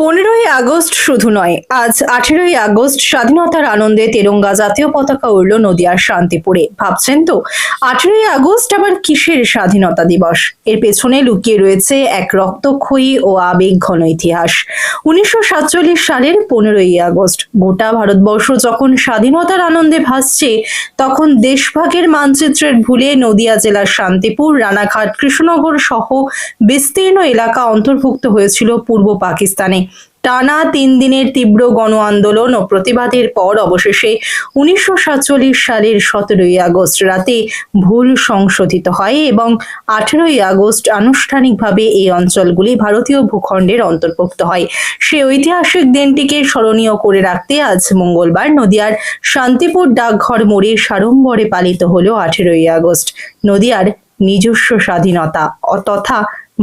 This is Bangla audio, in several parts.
15ই আগস্ট শুধু নয়, আজ 18ই আগস্ট স্বাধীনতার আনন্দে তেরঙ্গা জাতীয় পতাকা উড়ল নদিয়ার শান্তিপুরে। ভাবছেন তো 18ই আগস্ট আবার কিসের স্বাধীনতা দিবস? এর পেছনে লুকিয়ে রয়েছে এক রক্তক্ষয়ী ও আবেগ ঘন ইতিহাস। 1947 সালের 15ই আগস্ট গোটা ভারতবর্ষ যখন স্বাধীনতার আনন্দে ভাসছে, তখন দেশভাগের মানচিত্রের ভুলে নদিয়া জেলার শান্তিপুর, রানাঘাট, কৃষ্ণনগর সহ বিস্তীর্ণ এলাকা অন্তর্ভুক্ত হয়েছিল পূর্ব পাকিস্তানে। টানা 3 দিনের তীব্র গণ আন্দোলন ও প্রতিবাদের পর অবশেষে 1947 সালের 17ই আগস্ট রাতে ভুল সংশোধিত হয় এবং 18ই আগস্ট আনুষ্ঠানিকভাবে এই অঞ্চলগুলি ভারতীয় ভূখণ্ডের অন্তর্ভুক্ত হয়। সেই ঐতিহাসিক দিনটিকে স্মরণীয় করে রাখতে আজ মঙ্গলবার নদিয়ার শান্তিপুর ডাকঘর মোড়ে সাড়ম্বরে পালিত হলো 18ই আগস্ট, নদিয়ার নিজস্ব স্বাধীনতা তথা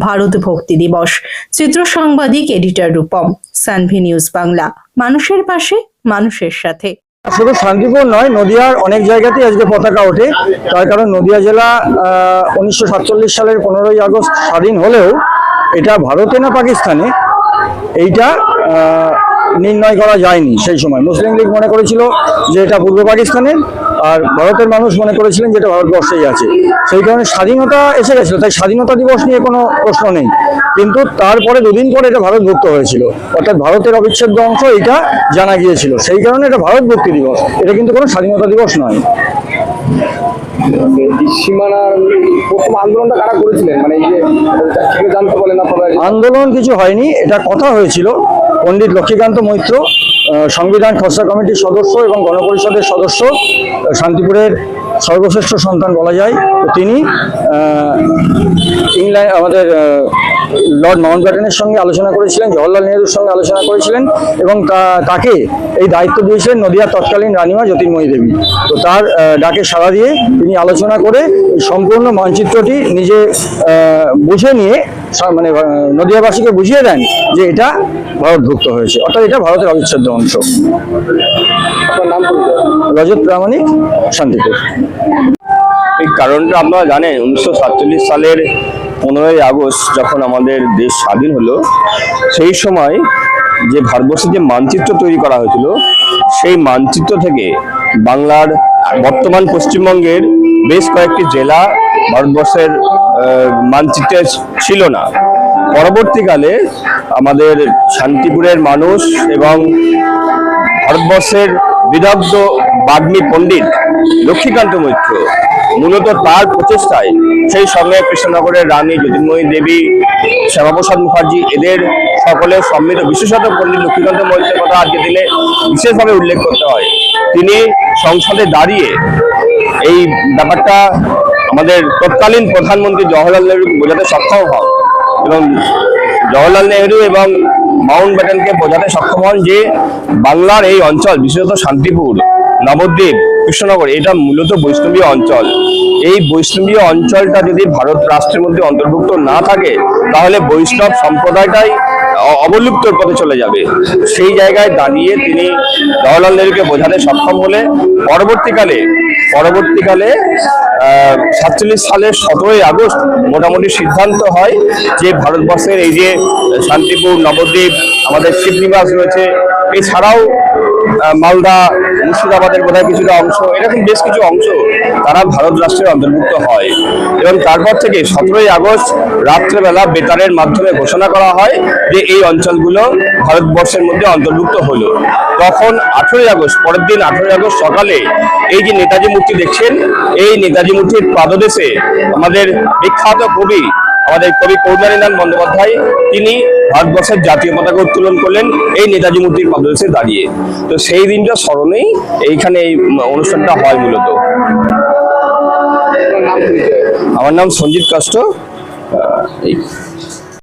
ভারত ভক্তি দিবস। চিত্র সাংবাদিক এডিটর রূপম, সানভি নিউজ বাংলা, মানুষের পাশে মানুষের সাথে। শুধু শান্তিপুর নয়, নদিয়ার অনেক জায়গাতেই আজকে পতাকা ওঠে। তার কারণ নদিয়া জেলা 1947 সালের 15ই আগস্ট স্বাধীন হলেও এটা ভারতে না পাকিস্তানে এইটা নির্ণয় করা যায়নি। সেই সময় মুসলিম লীগ মনে করেছিল যে এটা পূর্ব পাকিস্তানের, আর ভারতের মানুষ মনে করেছিলেন যেটা ভারতবর্ষেই আছে। সেই কারণে স্বাধীনতা এসে গেছিল, তাই স্বাধীনতা দিবস নিয়ে কোনো প্রশ্ন নেই। কিন্তু তারপরে 2 দিন পরে এটা ভারতভুক্ত হয়েছিল, অর্থাৎ ভারতের অবিচ্ছেদ্য অংশ এটা জানা গিয়েছিল। সেই কারণে এটা ভারত ভক্তি দিবস, এটা কিন্তু কোনো স্বাধীনতা দিবস নয়। সীমানার প্রথম আন্দোলনটা কারা করেছিলেন, মানে এই যে জানতে বলেন আপনারা? আন্দোলন কিছু হয়নি, এটা কথা হয়েছিল। পণ্ডিত লক্ষ্মীকান্ত মৈত্র সংবিধান খসড়া কমিটির সদস্য এবং গণপরিষদের সদস্য, শান্তিপুরের সর্বশ্রেষ্ঠ সন্তান বলা যায়। তিনি ইংল্যান্ড আমাদের লর্ড মাউন্টব্যাটেনের সঙ্গে আলোচনা করেছিলেন, জওহরলাল নেহরুর সঙ্গে আলোচনা করেছিলেন এবং তাকে এই দায়িত্ব দিয়েছিলেন নদিয়ার তৎকালীন রানীমা জ্যোতির্ময়ী দেবী। তো তার ডাকে সাড়া দিয়ে তিনি আলোচনা করে সম্পূর্ণ মানচিত্রটি নিজে বুঝে নিয়ে মানে নদিয়াবাসীকে বুঝিয়ে দেন যে এটা ভারতভুক্ত হয়েছে, অর্থাৎ এটা ভারতের অবিচ্ছেদ্য অংশ। আপনার নাম? রজত প্রামাণিক, শান্তিপুর। এই কারণটা আপনারা জানেন, 1947 সালের 15ই আগস্ট যখন আমাদের দেশ স্বাধীন হলো, সেই সময় যে ভারতবর্ষের যে মানচিত্র তৈরি করা হয়েছিল, সেই মানচিত্র থেকে বাংলার বর্তমান পশ্চিমবঙ্গের বেশ কয়েকটি জেলা ভারতবর্ষের মানচিত্রে ছিল না। পরবর্তীকালে আমাদের শান্তিপুরের মানুষ এবং ভারতবর্ষের বিদগ্ধ বাগ্মী পণ্ডিত লক্ষ্মীকান্ত মৈত্র মূলত তার প্রচেষ্টায়, সেই সঙ্গে কৃষ্ণনগরের রানী জ্যোতির্ময়ী দেবী, শ্যামাপ্রসাদ মুখার্জি, এদের সকলের সম্মিলিত, বিশেষত পণ্ডিত লক্ষ্মীকান্ত মৈত্রের কথা আজকে দিনে বিশেষভাবে উল্লেখ করতে হয়। তিনি সংসদে দাঁড়িয়ে এই ব্যাপারটা আমাদের তৎকালীন প্রধানমন্ত্রী জওহরলাল নেহরুকে বোঝাতে সক্ষম হন এবং জওহরলাল নেহরু এবং মাউন্টব্যাটেনকে বোঝাতে সক্ষম হন যে বাংলার এই অঞ্চল, বিশেষত শান্তিপুর, নবদ্বীপ, কৃষ্ণনগর, এটা মূলত বৈষ্ণবীয় অঞ্চল। এই বৈষ্ণবীয় অঞ্চলটা যদি ভারত রাষ্ট্রের মধ্যে অন্তর্ভুক্ত না থাকে, তাহলে বৈষ্ণব সম্প্রদায়টাই অবলুপ্তর পথে চলে যাবে। সেই জায়গায় দাঁড়িয়ে তিনি জওহরলাল নেহরুকে বোঝাতে সক্ষম হলে পরবর্তীকালে 47 সালের 17ই আগস্ট মোটামুটি সিদ্ধান্ত হয় যে ভারতবর্ষের এই যে শান্তিপুর, নবদ্বীপ, আমাদের শিবনিবাস রয়েছে, এছাড়াও মালদা, মুর্শিদাবাদের বোধহয় কিছুটা অংশ, এরকম বেশ কিছু অংশ তারা ভারত রাষ্ট্রের অন্তর্ভুক্ত হয়। এবং তারপর থেকে 17ই আগস্ট রাত্রেবেলা বেতারের মাধ্যমে ঘোষণা করা হয় যে এই অঞ্চলগুলো ভারতবর্ষের মধ্যে অন্তর্ভুক্ত হলো। তখন 18ই আগস্ট, পরের দিন 18ই আগস্ট সকালে এই যে নেতাজি মূর্তি দেখছেন, এই নেতাজি মূর্তির পাদদেশে আমাদের বিখ্যাত কবি, আমাদের কবি কৌমারীনাথ বন্দ্যোপাধ্যায়, তিনি ভারতবর্ষের জাতীয় পতাকা উত্তোলন করলেন এই নেতাজি মূর্তির পাদদেশে দাঁড়িয়ে। তো সেই দিনটা স্মরণেই এইখানে এই অনুষ্ঠানটা হয় মূলত। আপনার নাম? আমার নাম সঞ্জিত কাষ্ট।